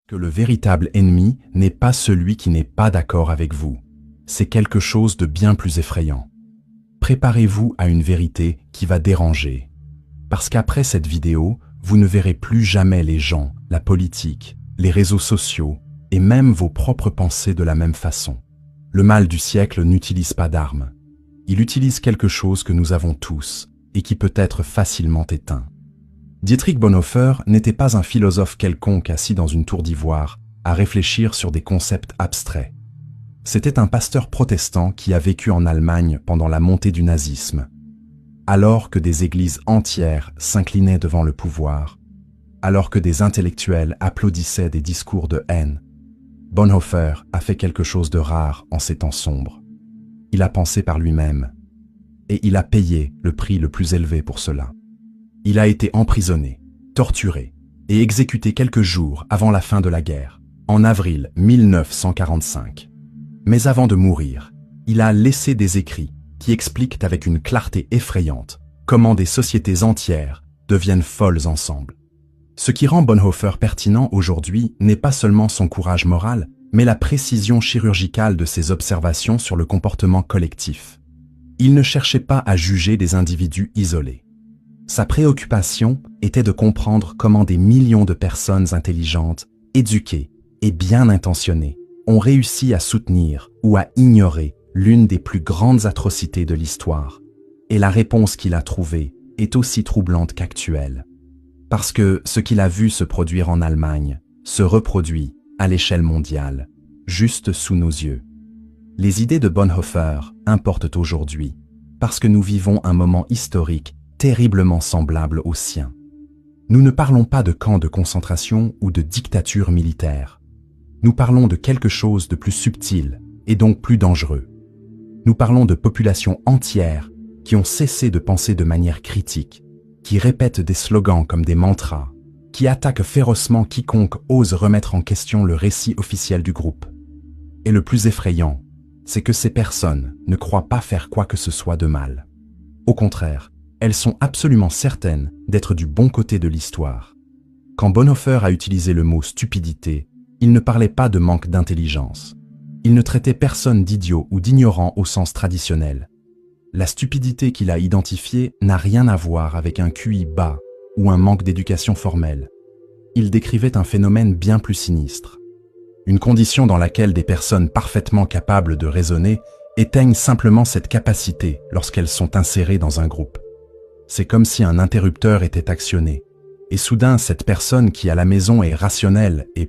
que le véritable ennemi n'est pas celui qui n'est pas d'accord avec vous. C'est quelque chose de bien plus effrayant. Préparez-vous à une vérité qui va déranger. Parce qu'après cette vidéo, vous ne verrez plus jamais les gens, la politique, les réseaux sociaux et même vos propres pensées de la même façon. Le mal du siècle n'utilise pas d'armes. Il utilise quelque chose que nous avons tous et qui peut être facilement éteint. Dietrich Bonhoeffer n'était pas un philosophe quelconque assis dans une tour d'ivoire à réfléchir sur des concepts abstraits. C'était un pasteur protestant qui a vécu en Allemagne pendant la montée du nazisme, alors que des églises entières s'inclinaient devant le pouvoir, alors que des intellectuels applaudissaient des discours de haine. Bonhoeffer a fait quelque chose de rare en ces temps sombres. Il a pensé par lui-même, et il a payé le prix le plus élevé pour cela. Il a été emprisonné, torturé et exécuté quelques jours avant la fin de la guerre, en avril 1945. Mais avant de mourir, il a laissé des écrits qui expliquent avec une clarté effrayante comment des sociétés entières deviennent folles ensemble. Ce qui rend Bonhoeffer pertinent aujourd'hui n'est pas seulement son courage moral, mais la précision chirurgicale de ses observations sur le comportement collectif. Il ne cherchait pas à juger des individus isolés. Sa préoccupation était de comprendre comment des millions de personnes intelligentes, éduquées et bien intentionnées ont réussi à soutenir ou à ignorer l'une des plus grandes atrocités de l'histoire. Et la réponse qu'il a trouvée est aussi troublante qu'actuelle. Parce que ce qu'il a vu se produire en Allemagne se reproduit à l'échelle mondiale, juste sous nos yeux. Les idées de Bonhoeffer importent aujourd'hui, parce que nous vivons un moment historique terriblement semblable au sien. Nous ne parlons pas de camps de concentration ou de dictature militaire. Nous parlons de quelque chose de plus subtil et donc plus dangereux. Nous parlons de populations entières qui ont cessé de penser de manière critique, qui répètent des slogans comme des mantras, qui attaquent férocement quiconque ose remettre en question le récit officiel du groupe. Et le plus effrayant, c'est que ces personnes ne croient pas faire quoi que ce soit de mal. Au contraire, elles sont absolument certaines d'être du bon côté de l'histoire. Quand Bonhoeffer a utilisé le mot « stupidité », il ne parlait pas de manque d'intelligence. Il ne traitait personne d'idiot ou d'ignorant au sens traditionnel. La stupidité qu'il a identifiée n'a rien à voir avec un QI bas ou un manque d'éducation formelle. Il décrivait un phénomène bien plus sinistre. Une condition dans laquelle des personnes parfaitement capables de raisonner éteignent simplement cette capacité lorsqu'elles sont insérées dans un groupe. C'est comme si un interrupteur était actionné, et soudain cette personne qui à la maison est rationnelle et